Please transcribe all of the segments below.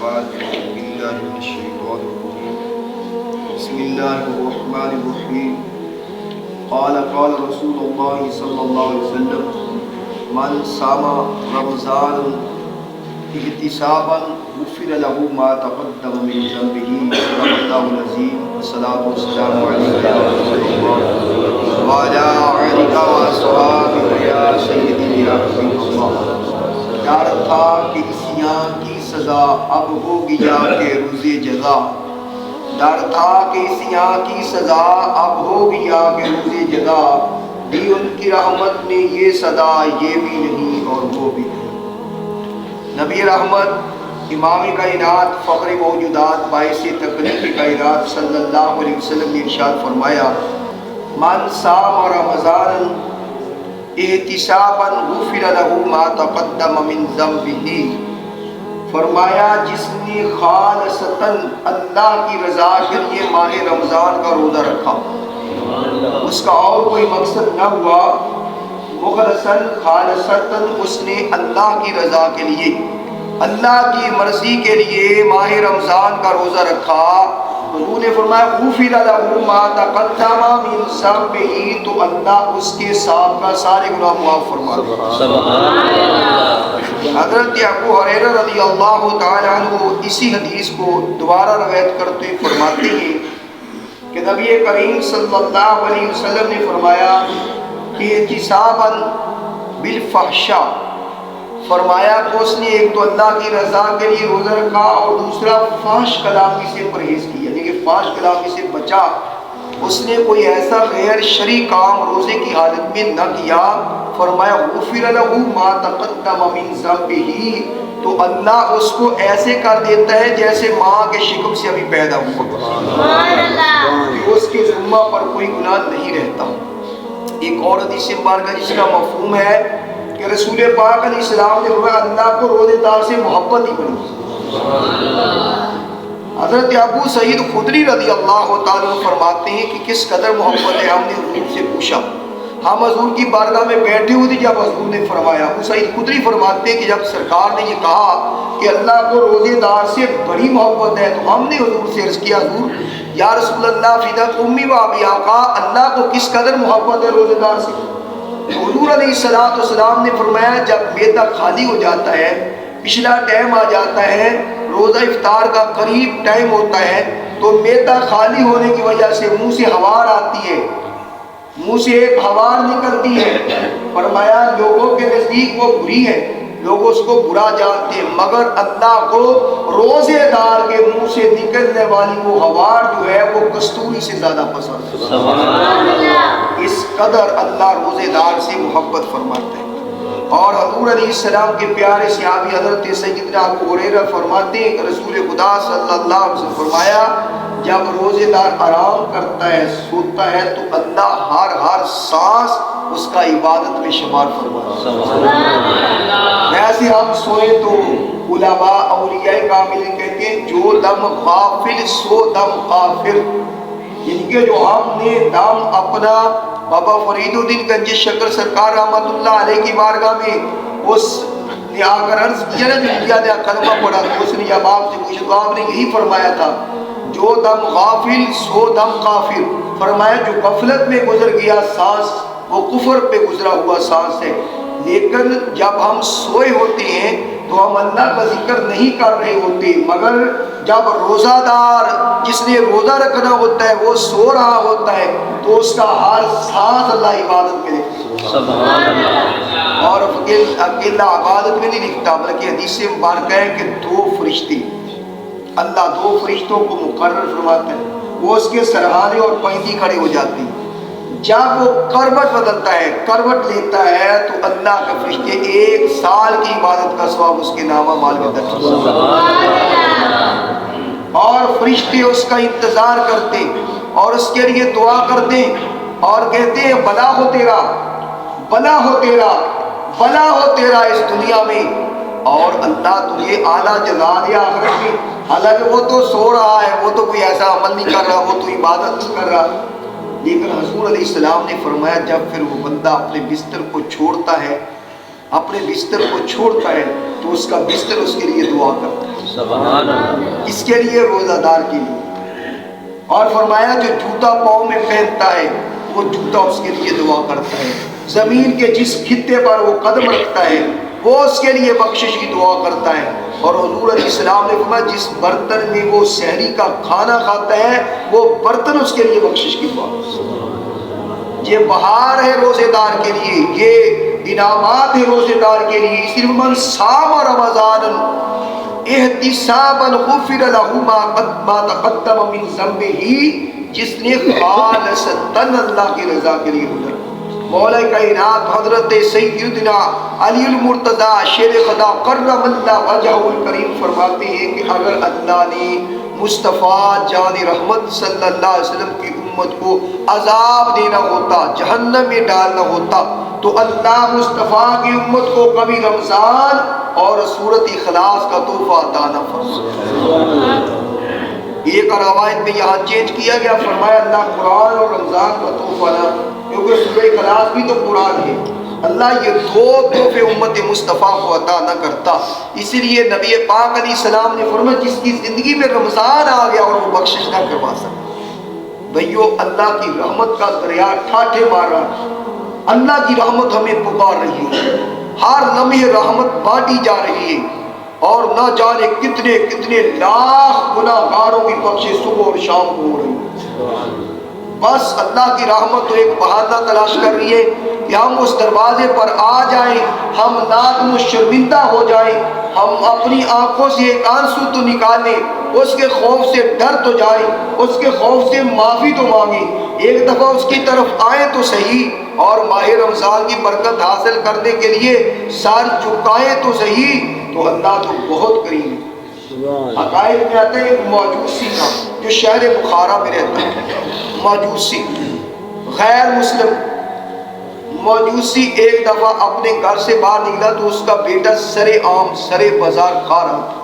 بعد أعوذ بالله من الشيطان الرجيم بسم الله الرحمن الرحيم قال رسول الله صلى الله عليه وسلم من صام رمضان احتسابا غفر له ما تقدم من ذنبه صدق الله العظيم والصلاة والسلام عليك يا رسول الله وعلى آلك وأصحابك يا سيدي يا حبيب الله. ڈر تھا کہ اسیاں کی سزا اب ہوگی جا کے روز جزا. ڈر تھا کہ اسیاں کی سزا اب ہوگی جا کے روز جزا. دی ان کی رحمت نے یہ صدا یہ بھی نہیں اور وہ بھی نہیں. نبی رحمت امام کائنات فخر موجودات باعث تکلیف کائنات صلی اللہ علیہ وسلم نے ارشاد فرمایا من صام رمضان احتسابا غفر له ما تقدم من ذنبه. فرمایا جس نے خالصتاً اللہ کی رضا کے لیے ماہ رمضان کا روزہ رکھا, اس کا اور کوئی مقصد نہ ہوا, مخلصاً خالصتاً اس نے اللہ کی رضا کے لیے اللہ کی مرضی کے لیے ماہ رمضان کا روزہ رکھا, حضور نے فرمایا غفر له ما تقدم من ذنبه, تو اللہ اس کے سابقہ سارے گناہ معاف فرما دے. سبحان اللہ. حضرت ابو ہریرہ رضی اللہ تعالی عنہ اسی حدیث کو دوبارہ روایت کرتے فرماتے ہیں کہ نبی کریم صلی اللہ علیہ وسلم نے فرمایا کہ احتسابا بالفحشاء, فرمایا کہ اس نے ایک تو اللہ کی رضا کے لیے روزہ رکھا اور دوسرا فحش کلامی سے پرہیز کیا, یعنی کہ فحش کلامی سے بچا. اس نے کوئی ایسا غیر شرعی کام روزے کی حالت میں نہ کیا. فرمایا غفر له ما تقدم من ذنبه, تو اللہ اس کو ایسے کر دیتا ہے جیسے ماں کے شکم سے ابھی پیدا ہوا, اس کے ذمہ پر کوئی گناہ نہیں رہتا. ایک اور حدیث مبارکہ جس کا مفہوم ہے کہ رسول پاک علیہ السلام نے فرمایا اللہ کو روزے دار سے محبت ہی بنی. حضرت ابو سعید خدری رضی اللہ تعالیٰ فرماتے ہیں کہ کس قدر محبت ہے. ہم نے حضور سے پوچھا, ہم حضور کی بارگاہ میں بیٹھے ہوئے تھے جب حضور نے فرمایا. ابو سعید خدری فرماتے ہیں کہ جب سرکار نے یہ کہا کہ اللہ کو روزے دار سے بڑی محبت ہے, تو ہم نے حضور سے عرض کیا حضور یا رسول اللہ فداک امی و ابی, آقا اللہ کو کس قدر محبت ہے روزے دار سے؟ حضور علیہ السلام نے فرمایا جب میدا خالی ہو جاتا ہے, پچھلا ٹائم آ جاتا ہے, روزہ افطار کا قریب ٹائم ہوتا ہے, تو میدا خالی ہونے کی وجہ سے منہ سے ہوار آتی ہے, منہ سے ایک ہوار نکلتی ہے. فرمایا لوگوں کے نزدیک وہ بری ہے, لوگ اس کو برا جانتے ہیں, مگر اللہ کو روزے دار کے منہ سے نکلنے والی وہ ہوار جو ہے وہ کستوری سے زیادہ پسند ہے. اس قدر اللہ روزے دار سے محبت فرماتا ہے. اور حضور علیہ السلام کے پیارے صحابی حضرت سیدنا ابو ہریرہ فرماتے ہیں کہ رسول خدا صلی اللہ علیہ وسلم فرمایا جب روزے دار آرام کرتا ہے سوتا ہے تو اللہ ہر سانس اس کا عبادت میں شمار فرماتا ہے. ویسے ہم سوئے تو علماء اولیاء کامل کہتے ہیں جو دم غافل سو دم غافر, یعنی کہ جو ہم نے دم اپنا بابا فرید الدین گنج شکر سرکار رحمت اللہ علیہ کی بارگاہ میں اس نے آ کر عرض کیا نا, جو کلمہ پڑھا تو اس نے جب آپ سے پوچھا تو آپ نے یہی فرمایا تھا جو دم غافل سو دم کافر. فرمایا جو غفلت میں گزر گیا سانس وہ کفر پہ گزرا ہوا سانس ہے, لیکن جب ہم سوئے ہوتے ہیں تو ہم اللہ کا ذکر نہیں کر رہے ہوتے, مگر جب روزہ دار جس نے روزہ رکھنا ہوتا ہے وہ سو رہا ہوتا ہے تو اس کا ہر سانس اللہ عبادت میں لکھتا ہے. اور اکیلا عبادت میں نہیں لکھتا بلکہ حدیث مبارکہ ہے کہ دو فرشتے اللہ دو فرشتوں کو مقرر فرماتا ہے, وہ اس کے سرحانے اور پینتی کھڑے ہو جاتے ہیں. جب وہ کروٹ بدلتا ہے کروٹ لیتا ہے تو اللہ کے فرشتے 1 سال کی عبادت کا ثواب اس کے نامہ مال میں درج کرتے ہیں. اور فرشتے اس کا انتظار کرتے اور اس کے لیے دعا کرتے اور کہتے ہیں بلا ہو تیرا بلا ہو تیرا بلا ہو تیرا اس دنیا میں, اور اللہ تجھے اعلیٰ جزا دے آخرت میں. حالانکہ وہ تو سو رہا ہے, وہ تو کوئی ایسا عمل نہیں کر رہا, وہ تو عبادت نہیں کر رہا. لیکن حضور علیہ السلام نے فرمایا جب پھر وہ بندہ اپنے بستر کو چھوڑتا ہے تو اس کا بستر اس کے لیے دعا کرتا ہے. سبحان اللہ۔ اس کے لیے روزہ دار کے لیے۔ اور فرمایا جو جوتا پاؤں میں پہنتا ہے وہ جوتا اس کے لیے دعا کرتا ہے، زمین کے جس خطے پر وہ قدم رکھتا ہے وہ اس کے لیے بخشش کی دعا کرتا ہے۔ اور حضور علیہ السلام نے فرمایا جس برتن میں وہ سحری کا کھانا کھاتا ہے وہ برتن اس کے لیے بخشش کی دعا کرتا ہے۔ یہ بہار ہے روزے دار کے لیے، یہ انعامات ہے روزے دار کے لیے۔ اس لیے من صام رمضان احتسابا غفر له ما تقدم من ذنبه، جس نے خالصتاً اللہ کی رضا کے لیے گزرا۔ مولا کائنات حضرت سیدنا علی المرتضی شیر خدا کرم اللہ وجہہ الکریم فرماتے ہیں کہ اگر اللہ نے مصطفیٰ جان رحمت صلی اللہ علیہ وسلم کی امت کو عذاب دینا ہوتا، جہنم میں ڈالنا ہوتا، تو اللہ مصطفیٰ کی امت کو کبھی رمضان اور سورۃ اخلاص کا تحفہ عطا نہ فرماتا۔ ایک روایت میں یہاں چینج کیا گیا، فرمایا اللہ قرآن اور رمضان کا تحفہ نہ، کیونکہ سورہ اخلاص بھی تو قرآن ہے، اللہ یہ دو تحفے امت مصطفیٰ کو عطا نہ کرتا۔ اسی لیے نبی پاک علیہ السلام نے فرمایا جس کی زندگی میں رمضان آ گیا اور وہ بخشش نہ کروا سکتا۔ بھائیو اللہ کی رحمت کا دریا ٹھاٹھے مار رہا ہے، اللہ کی رحمت ہمیں پکار رہی ہے، ہر لمحے رحمت بانٹی جا رہی ہے، اور نہ جانے کتنے کتنے لاکھ گناہگاروں کی بخشش صبح اور شام کو ہو رہی ہے۔ بس اللہ کی رحمت تو ایک بہانہ تلاش کر رہی ہے کہ ہم اس دروازے پر آ جائیں، ہم نادم و شرمندہ ہو جائیں، ہم اپنی آنکھوں سے ایک آنسو تو نکالیں، اس کے خوف سے ڈر تو جائیں، اس کے خوف سے معافی تو مانگیں، ایک دفعہ اس کی طرف آئیں تو صحیح، اور ماہ رمضان کی برکت حاصل کرنے کے لیے سر جھکائیں تو صحیح۔ تو اللہ تو بہت کریم ہے۔ عقائد میں آتا ہے ایک ماجوسی کا جو شہر بخارا میں رہتا ہے، ماجوسی غیر مسلم ماجوسی ایک دفعہ اپنے گھر سے باہر نکلا تو اس کا بیٹا سرے عام سرے بازار کھا رہا تھا،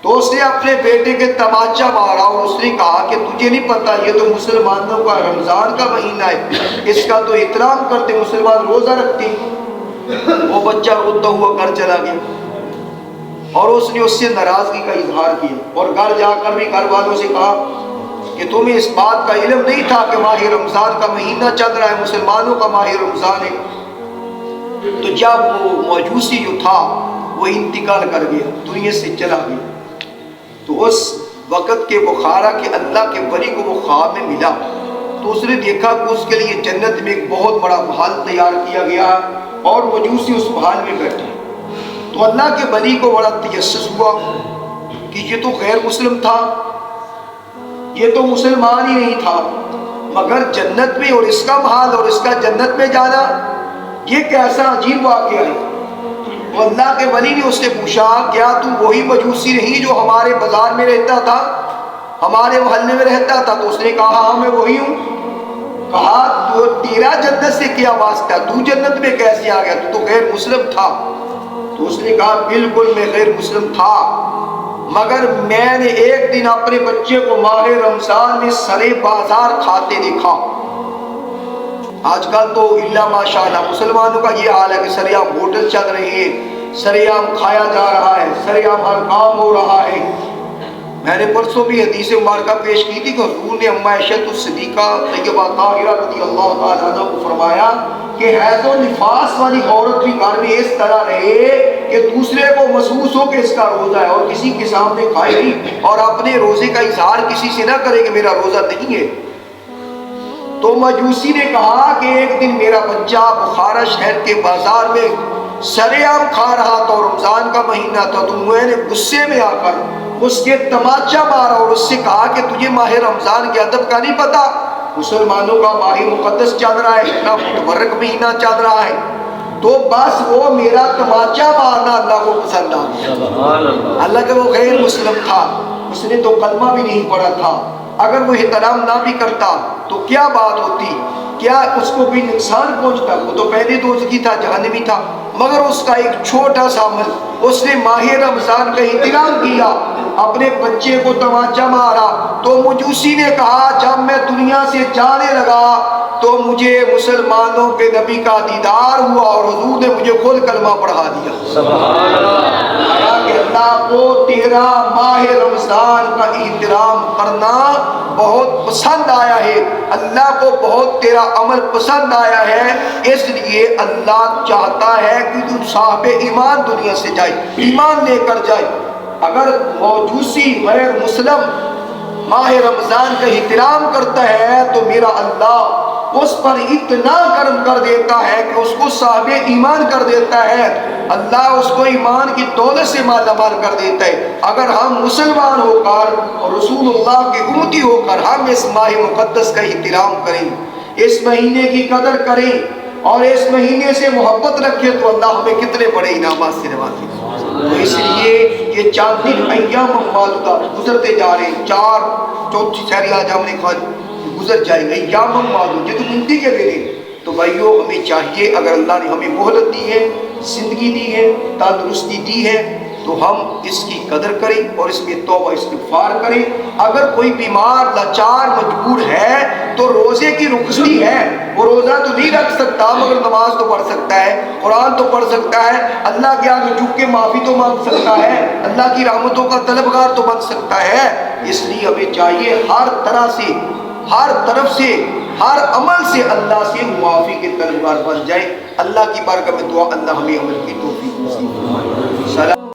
تو اس نے اپنے بیٹے کے تماچا مارا اور اس نے کہا کہ تجھے نہیں پتا یہ تو مسلمانوں کا رمضان کا مہینہ ہے، اس کا تو احترام کرتے، مسلمان روزہ رکھتے۔ وہ بچہ روتا ہوا گھر چلا گیا اور اس نے اس سے ناراضگی کا اظہار کیا، اور گھر جا کر بھی گھر والوں سے کہا کہ تمہیں اس بات کا علم نہیں تھا کہ ماہ رمضان کا مہینہ چل رہا ہے، مسلمانوں کا ماہ رمضان ہے۔ تو جب وہ ماجوسی جو تھا وہ انتقال کر گیا، دنیا سے چلا گیا، تو اس وقت کے بخارا کے اللہ کے ولی کو وہ خواب میں ملا، تو اس نے دیکھا کہ اس کے لیے جنت میں ایک بہت بڑا محل تیار کیا گیا اور مجوسی اس محل میں بیٹھے۔ تو اللہ کے ولی کو بڑا تجسس ہوا کہ یہ تو غیر مسلم تھا، یہ تو مسلمان ہی نہیں تھا، مگر جنت میں اور اس کا محل اور اس کا جنت میں جانا یہ کیسا عجیب واقعہ ہے۔ تو اللہ کے ولی نے اس سے پوچھا کیا تو وہی مجوسی نہیں جو ہمارے بازار میں رہتا تھا، ہمارے محلے میں رہتا تھا؟ تو اس نے کہا ہاں میں وہی ہوں۔ کہا تو تیرا جنت سے کیا واسطہ، تو جنت میں کیسے آ گیا، تو غیر مسلم تھا؟ تو اس نے کہا بالکل میں غیر مسلم تھا، مگر میں نے ایک دن اپنے بچے کو ماہ رمضان میں سرے بازار کھاتے دیکھا۔ آج کل تو اللہ ماشاءاللہ مسلمانوں کا یہ حال ہے کہ سریعام ہوٹل چل رہے ہیں، سریعام کھایا جا رہا ہے، سریعام ہر کام ہو رہا ہے۔ میں نے پرسوں بھی حدیث مبارکہ پیش کی تھی کہ حضور نے امّہ عائشہ الصدیقہ طیبہ طاہرہ رضی اللہ تعالیٰ عنہ کو فرمایا کہ حیض و نفاس والی عورت بھی گھر میں اس طرح رہے کہ دوسرے کو محسوس ہو کہ اس کا روزہ ہے، اور کسی کے سامنے کھائے نہیں، اور اپنے روزے کا اظہار کسی سے نہ کرے کہ میرا روزہ نہیں ہے۔ تو مجوسی نے کہا کہ ایک دن میرا بچہ بخارا شہر کے بازار میں سریعام کھا رہا تھا اور رمضان کا مہینہ تھا، تو میں نے غصے میں آ کر اس کے تماچا مارا اور اس سے کہا کہ تجھے ماہ رمضان کے ادب کا نہیں پتا، مسلمانوں کا ماہ مقدس چل رہا ہے، اتنا متبرک مہینہ چل رہا ہے۔ تو بس وہ میرا تماچا مارنا اللہ کو پسند آ گیا۔ اللہ کہ وہ غیر مسلم تھا، اس نے تو کلمہ بھی نہیں پڑھا تھا، اگر وہ احترام نہ بھی کرتا تو کیا بات ہوتی، کیا اس کو بھی نقصان پہنچتا؟ وہ تو پہلے دوزخی تھا، جہنمی تھا، مگر اس کا ایک چھوٹا سا عمل، اس نے ماہ رمضان کا احترام کیا، اپنے بچے کو تماچا مارا۔ تو مجوسی نے کہا جب میں دنیا سے جانے لگا تو مجھے مسلمانوں کے نبی کا دیدار ہوا اور حضور نے مجھے خود کلمہ پڑھا دیا۔ سبحان اللہ کہ اللہ کو تیرا ماہ رمضان کا احترام کرنا بہت پسند آیا ہے، اللہ کو بہت تیرا عمل پسند آیا ہے، اس لیے اللہ چاہتا ہے کہ تو صاحب ایمان دنیا سے جائے، ایمان لے کر جائے۔ اگر موجوسی غیر مسلم ماہ رمضان کا احترام کرتا ہے تو میرا اللہ اس پر اتنا کرم کر دیتا ہے کہ اس کو صاحب ایمان کر دیتا ہے، اللہ اس کو ایمان کی دولت سے مالا مال کر دیتا ہے۔ اگر ہم مسلمان ہو کر اور رسول اللہ کے امتی ہو کر ہم اس ماہ مقدس کا احترام کریں، اس مہینے کی قدر کریں اور اس مہینے سے محبت رکھیں تو اللہ ہمیں کتنے بڑے انعامات سے نوازے۔ تو اس لیے یہ 4 دن ایام معدودہ گزرتے جا رہے ہیں، 4 چوتھی شہری آج ہم نے کھا گزر جائے گا، ایام معدود، یہ تو گنتی کے دن ہیں۔ تو بھائیو ہمیں چاہیے، اگر اللہ نے ہمیں مہلت دی ہے، زندگی دی ہے، تندرستی دی ہے، تو ہم اس کی قدر کریں اور اس میں توبہ استغفار کریں۔ اگر کوئی بیمار لاچار مجبور ہے تو روزے کی رخصتی ہے، وہ روزہ تو نہیں رکھ سکتا مگر نماز تو پڑھ سکتا ہے، قرآن تو پڑھ سکتا ہے، اللہ کے آگے جھک کے معافی تو مانگ سکتا ہے، اللہ کی رحمتوں کا طلبگار تو بن سکتا ہے۔ اس لیے ہمیں چاہیے ہر طرح سے، ہر طرف سے، ہر عمل سے اللہ سے معافی کے طلبگار بن جائے۔ اللہ کی بارگاہ میں دعا، اللہ ہمیں عمل کی توفیق نصیب فرمائے۔